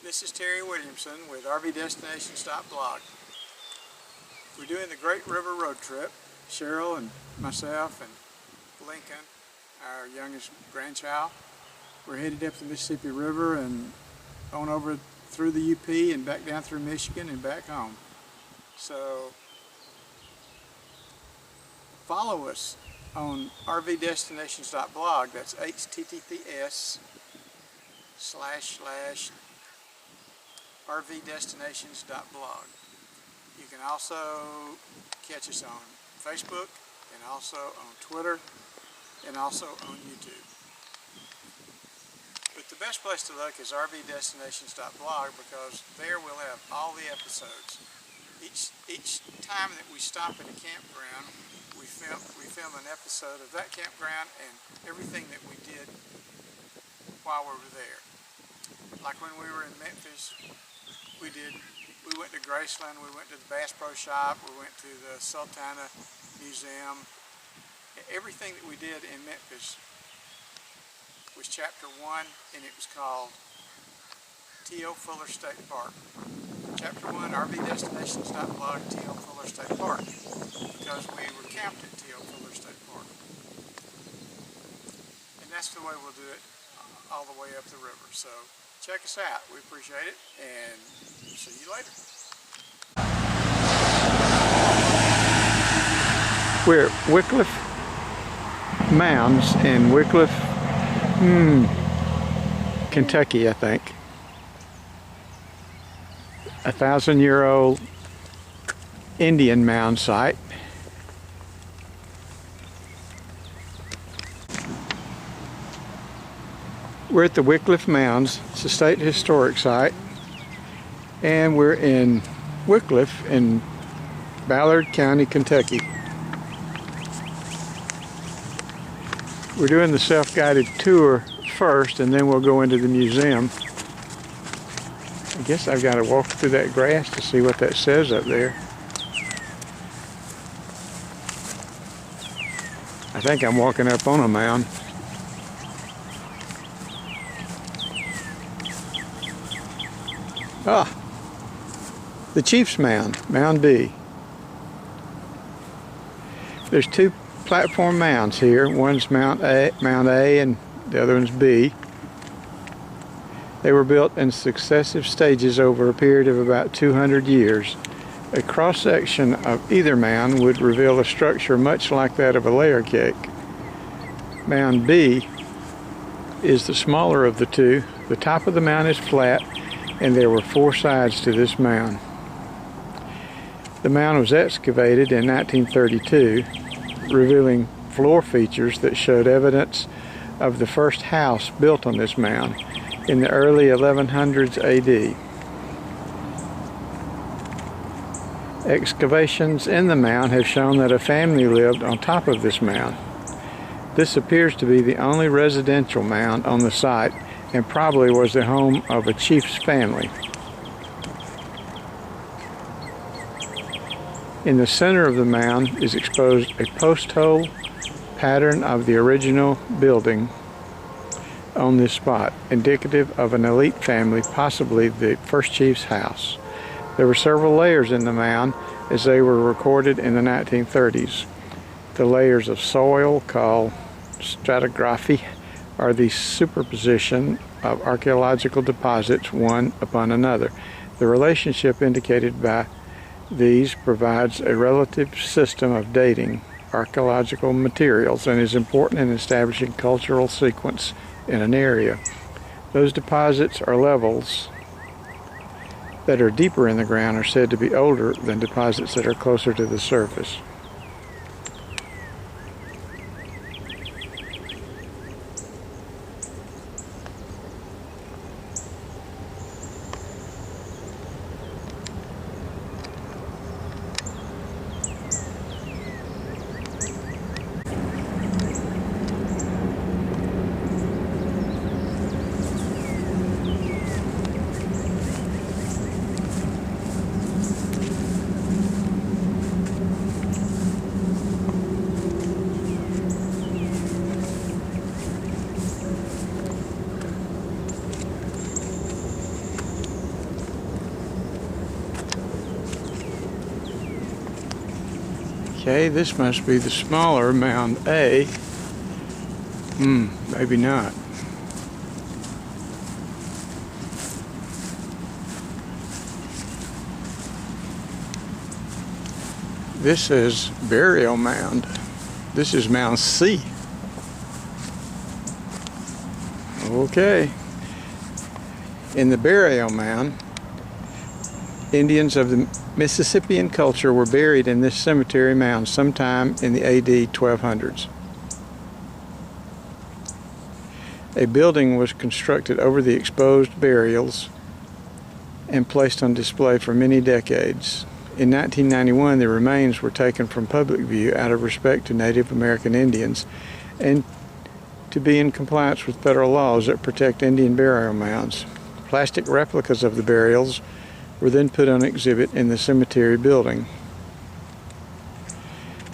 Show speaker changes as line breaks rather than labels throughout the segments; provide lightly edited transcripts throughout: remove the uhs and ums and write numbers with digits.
This is Terry Williamson with RVDestination.blog. We're doing the Great River Road Trip. Cheryl and myself and Lincoln, our youngest grandchild. We're headed up the Mississippi River and on over through the UP and back down through Michigan and back home. So follow us on RVDestination.blog. That's https://RVDestinations.blog. You can also catch us on Facebook and also on Twitter and also on YouTube. But the best place to look is RVDestinations.blog because there we'll have all the episodes. Each time that we stop at a campground, we film an episode of that campground and everything that we did while we were there. Like when we were in Memphis, we went to Graceland, we went to the Bass Pro Shop, we went to the Sultana Museum. Everything that we did in Memphis was chapter 1, and it was called T.O. Fuller State Park. Chapter 1, RVDestination.blog, T.O. Fuller State Park, because we were camped at T.O. Fuller State Park. And that's the way we'll do it all the way up the river. So check us out. We appreciate it, and see you later. We're at Wickliffe Mounds in Wickliffe, Kentucky, I think. 1,000-year-old Indian mound site. We're at the Wickliffe Mounds. It's a state historic site, and we're in Wickliffe in Ballard County, Kentucky. We're doing the self-guided tour first, and then we'll go into the museum. I guess I've got to walk through that grass to see what that says up there. I think I'm walking up on a mound. Ah, the Chief's Mound, Mound B. There's two platform mounds here. One's Mount A and the other one's B. They were built in successive stages over a period of about 200 years. A cross-section of either mound would reveal a structure much like that of a layer cake. Mound B is the smaller of the two. The top of the mound is flat, and there were 4 sides to this mound. The mound was excavated in 1932, revealing floor features that showed evidence of the first house built on this mound in the early 1100s AD. Excavations in the mound have shown that a family lived on top of this mound. This appears to be the only residential mound on the site and probably was the home of a chief's family. In the center of the mound is exposed a post hole pattern of the original building on this spot, indicative of an elite family, possibly the first chief's house. There were several layers in the mound as they were recorded in the 1930s. The layers of soil, called stratigraphy, are the superposition of archaeological deposits one upon another. The relationship indicated by these provides a relative system of dating archaeological materials and is important in establishing cultural sequence in an area. Those deposits or levels that are deeper in the ground are said to be older than deposits that are closer to the surface. Okay, this must be the smaller Mound A. Maybe not. This is burial mound. This is Mound C. Okay. In the burial mound, Indians of the Mississippian culture were buried in this cemetery mound sometime in the AD 1200s. A building was constructed over the exposed burials and placed on display for many decades. In 1991, the remains were taken from public view out of respect to Native American Indians and to be in compliance with federal laws that protect Indian burial mounds. Plastic replicas of the burials were then put on exhibit in the cemetery building.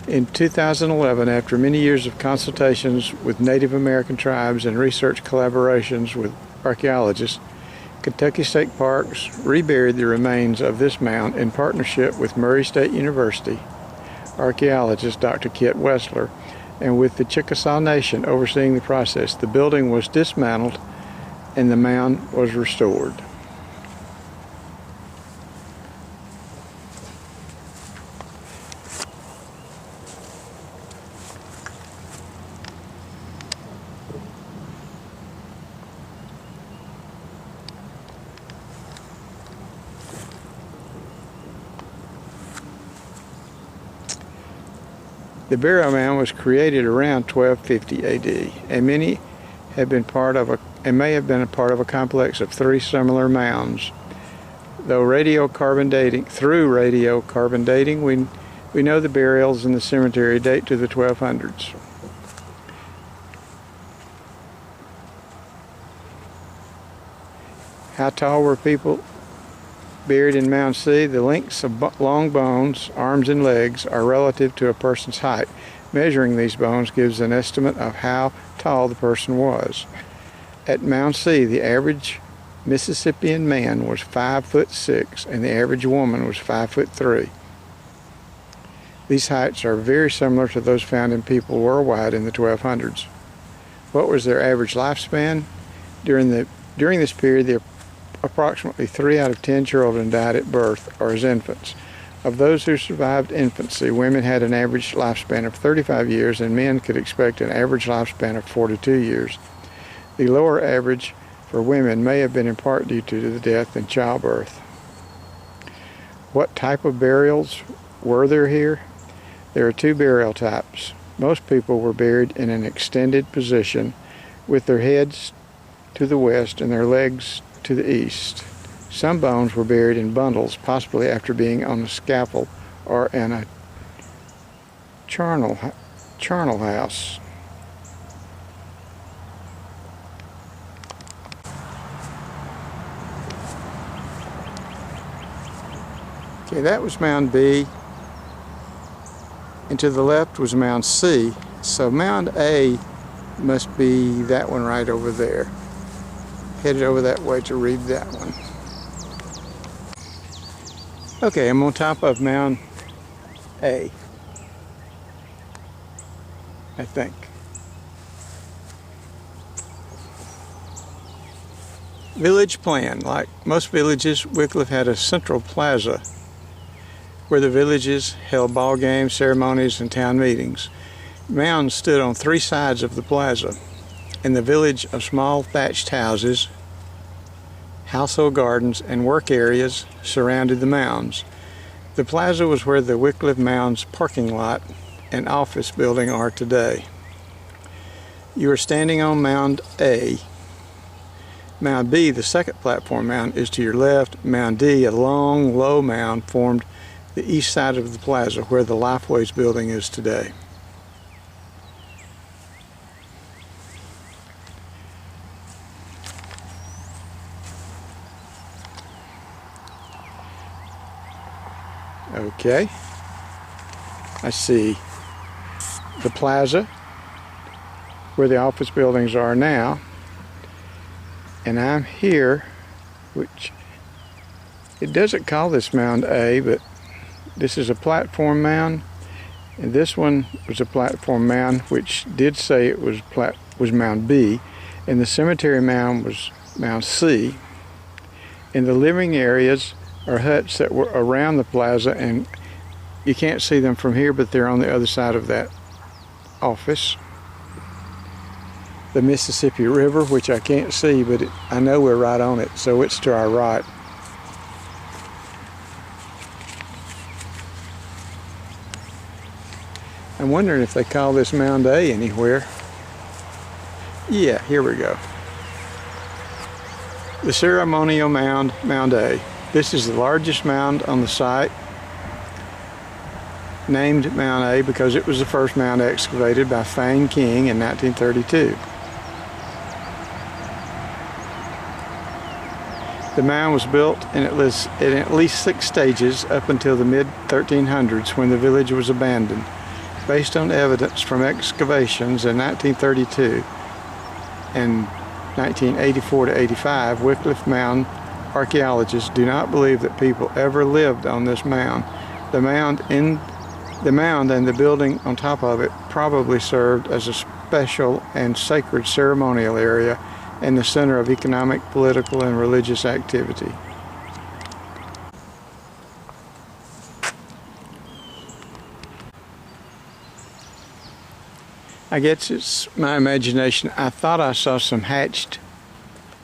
In 2011, after many years of consultations with Native American tribes and research collaborations with archaeologists, Kentucky State Parks reburied the remains of this mound in partnership with Murray State University archaeologist Dr. Kit Wessler, and with the Chickasaw Nation overseeing the process. The building was dismantled and the mound was restored. The burial mound was created around 1250 AD, and many have been part of may have been a part of a complex of 3 similar mounds. Through radiocarbon dating, we know the burials in the cemetery date to the 1200s. How tall were people buried in Mound C? The lengths of long bones, arms and legs, are relative to a person's height. Measuring these bones gives an estimate of how tall the person was. At Mound C, the average Mississippian man was 5'6" and the average woman was 5'3". These heights are very similar to those found in people worldwide in the 1200s. What was their average lifespan? During this period, approximately 3 out of 10 children died at birth or as infants. Of those who survived infancy, women had an average lifespan of 35 years and men could expect an average lifespan of 42 years. The lower average for women may have been in part due to the death in childbirth. What type of burials were there here? There are 2 burial types. Most people were buried in an extended position with their heads to the west and their legs to the east. Some bones were buried in bundles, possibly after being on a scaffold or in a charnel house. Okay, that was Mound B, and to the left was Mound C, so Mound A must be that one right over there. Headed over that way to read that one. Okay, I'm on top of Mound A, I think. Village plan. Like most villages, Wickliffe had a central plaza where the villages held ball games, ceremonies, and town meetings. Mounds stood on 3 sides of the plaza. In the village of small thatched houses, household gardens, and work areas surrounded the mounds. The plaza was where the Wickliffe Mounds parking lot and office building are today. You are standing on Mound A. Mound B, the second platform mound, is to your left. Mound D, a long, low mound, formed the east side of the plaza where the Lifeways building is today. Okay, I see the plaza where the office buildings are now, and I'm here, which it doesn't call this Mound A, but this is a platform mound, And this one was a platform mound, which did say it was Mound B, and the cemetery mound was Mound C. And the living areas are huts that were around the plaza, and you can't see them from here, but they're on the other side of that office. The Mississippi River, which I can't see, but I know we're right on it, so it's to our right. I'm wondering if they call this Mound A anywhere. Yeah, here we go. The ceremonial mound, Mound A. This is the largest mound on the site, named Mound A because it was the first mound excavated by Fane King in 1932. The mound was built in at least 6 stages up until the mid-1300s, when the village was abandoned. Based on evidence from excavations in 1932 and 1984 to 85, Wickliffe mound archaeologists do not believe that people ever lived on this mound. The mound and the building on top of it probably served as a special and sacred ceremonial area and the center of economic, political, and religious activity. I guess it's my imagination. I thought I saw some hatched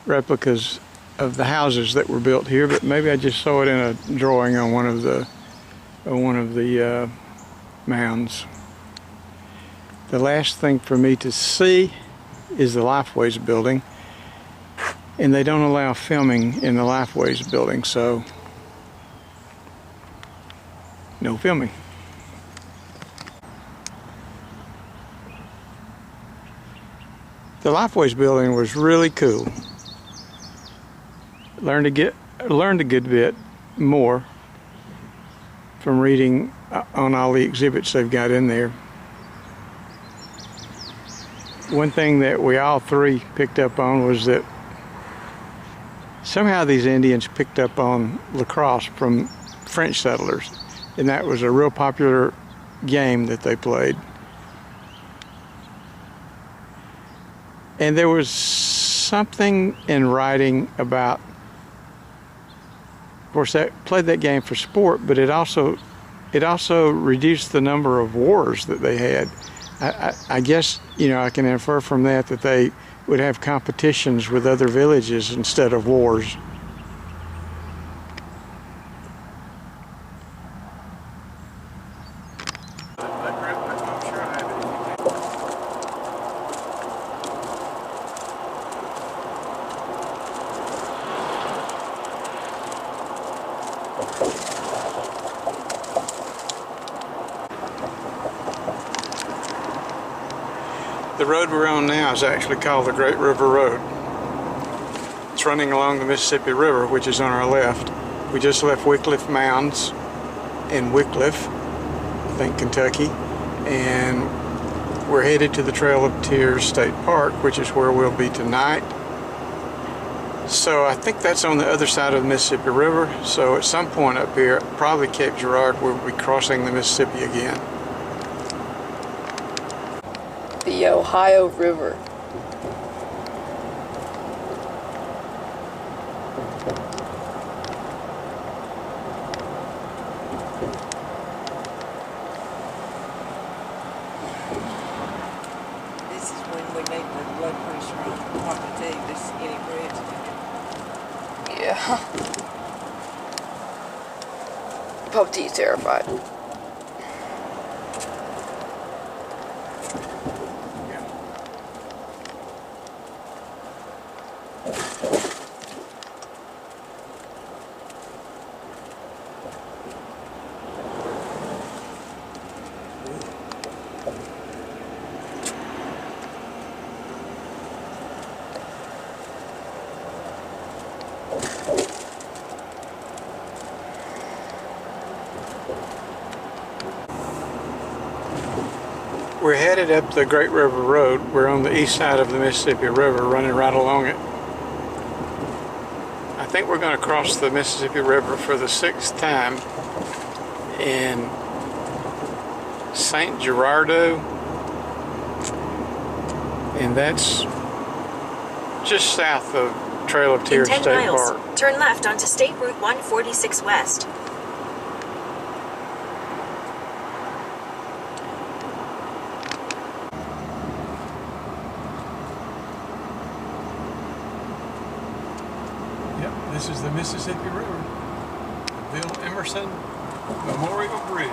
replicas of the houses that were built here, but maybe I just saw it in a drawing on one of the mounds. The last thing for me to see is the Lifeways building, and they don't allow filming in the Lifeways building, so no filming. The Lifeways building was really cool. Learned a good bit more from reading on all the exhibits they've got in there. One thing that we all three picked up on was that somehow these Indians picked up on lacrosse from French settlers, and that was a real popular game that they played. And there was something in writing about, of course, they played that game for sport, but it also reduced the number of wars that they had. I guess, I can infer from that they would have competitions with other villages instead of wars. The road we're on now is actually called the Great River Road. It's running along the Mississippi River, which is on our left. We just left Wickliffe Mounds in Wickliffe, I think Kentucky, and we're headed to the Trail of Tears State Park, which is where we'll be tonight. So I think that's on the other side of the Mississippi River, so at some point up here, probably Cape Girardeau, we'll be crossing the Mississippi again.
The Ohio River.
This is when we make the blood pressure on Papa T, this skinny bridge.
Yeah. Papa T is terrified.
We're headed up the Great River Road. We're on the east side of the Mississippi River, running right along it. I think we're going to cross the Mississippi River for the 6th time in St. Gerardo, and that's just south of Trail of Tears
In 10
State
miles,
Park.
turn left onto State Route 146 West.
Yep, this is the Mississippi River. The Bill Emerson Memorial Bridge.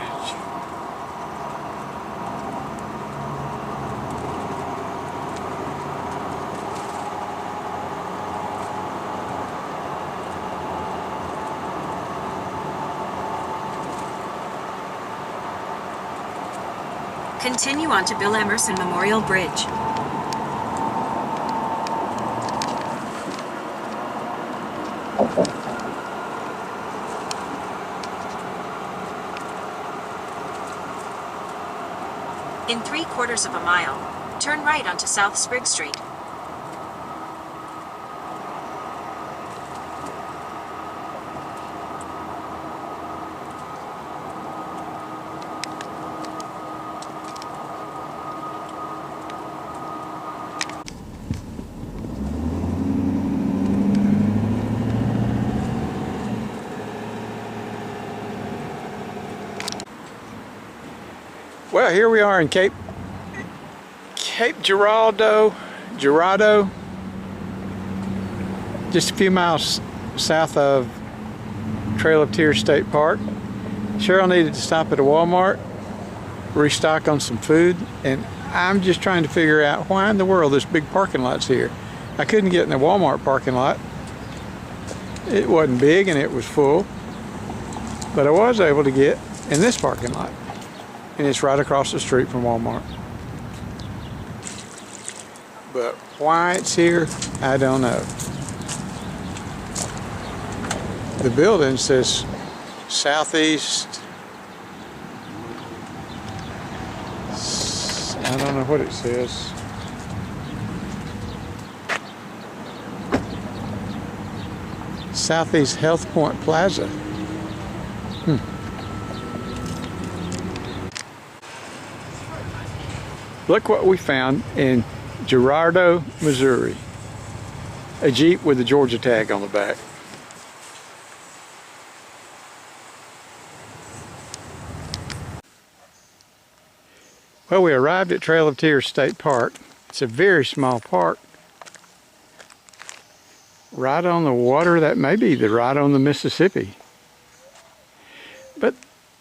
Continue on to Bill Emerson Memorial Bridge. In 3/4 of a mile, turn right onto South Sprigg Street.
Well, here we are in Cape Girardeau, just a few miles south of Trail of Tears State Park. Cheryl needed to stop at a Walmart, restock on some food, and I'm just trying to figure out why in the world this big parking lot's here. I couldn't get in the Walmart parking lot. It wasn't big and it was full, but I was able to get in this parking lot. And it's right across the street from Walmart. But why it's here, I don't know. The building says Southeast. I don't know what it says. Southeast Health Point Plaza. Look what we found in Gerardo, Missouri. A Jeep with a Georgia tag on the back. Well, we arrived at Trail of Tears State Park. It's a very small park. Right on the water, that may be right on the Mississippi. But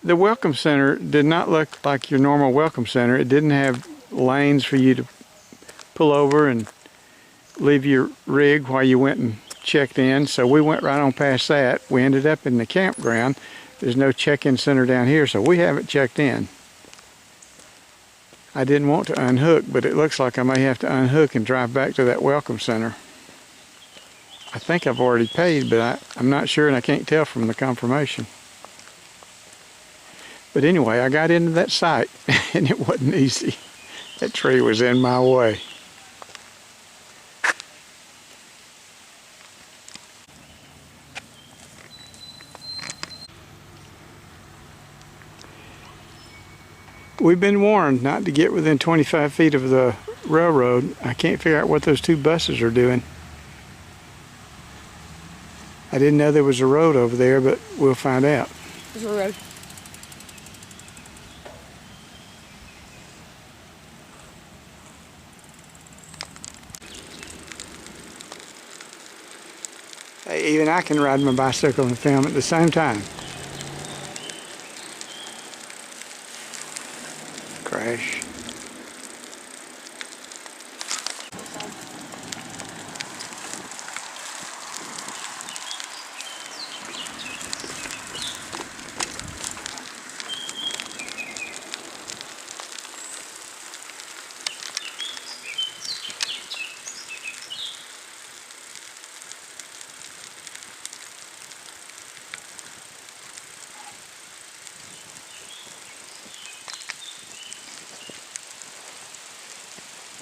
the Welcome Center did not look like your normal Welcome Center. It didn't have lanes for you to pull over and leave your rig while you went and checked in, so we went right on past that. We ended up in the campground. There's no check-in center down here, so we haven't checked in. I didn't want to unhook, but it looks like I may have to unhook and drive back to that Welcome Center. I think I've already paid, but I'm not sure, and I can't tell from the confirmation. But anyway, I got into that site, and it wasn't easy. That tree was in my way. We've been warned not to get within 25 feet of the railroad. I can't figure out what those two buses are doing. I didn't know there was a road over there, but we'll find out.
There's a road.
Hey, even I can ride my bicycle and film at the same time. Crash.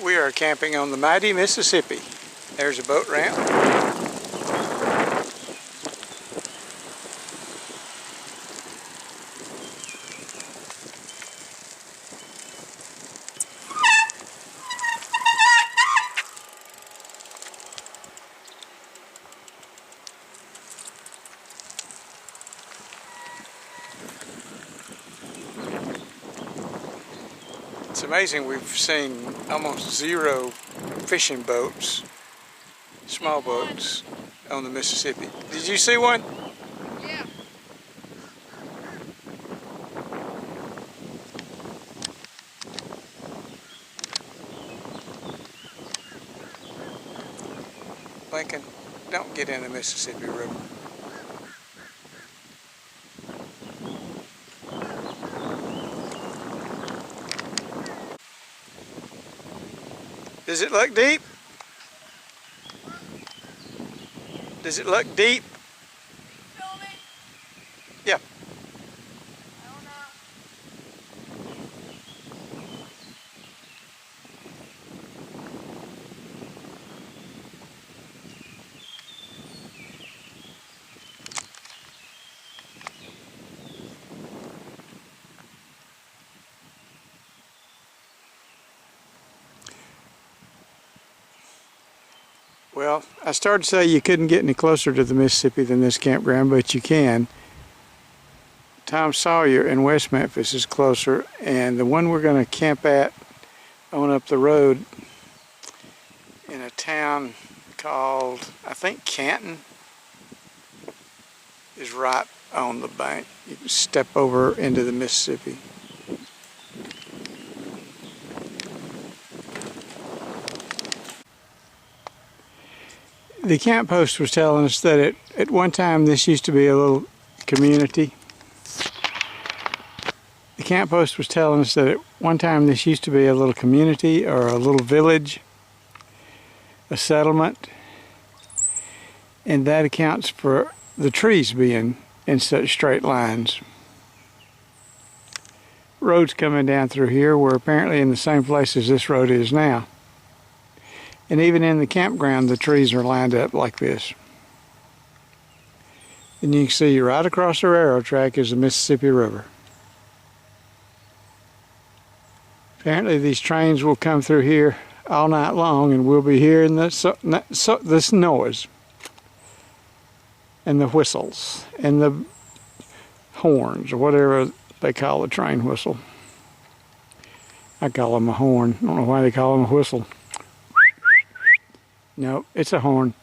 We are camping on the mighty Mississippi. There's a boat ramp. It's amazing, we've seen almost zero fishing boats, small boats, on the Mississippi. Did you see one?
Yeah.
Lincoln, don't get in the Mississippi River. Does it look deep? Does it look deep? Yeah. Well, I started to say you couldn't get any closer to the Mississippi than this campground, but you can. Tom Sawyer in West Memphis is closer, and the one we're going to camp at on up the road in a town called, I think, Canton, is right on the bank. You can step over into the Mississippi. The camp post was telling us that at one time this used to be a little community. The camp post was telling us that at one time this used to be a little community or a little village, a settlement, and that accounts for the trees being in such straight lines. Roads coming down through here were apparently in the same place as this road is now. And even in the campground, the trees are lined up like this. And you can see right across the railroad track is the Mississippi River. Apparently these trains will come through here all night long, and we'll be hearing this noise and the whistles and the horns, or whatever they call a train whistle. I call them a horn. I don't know why they call them a whistle. No, it's a horn.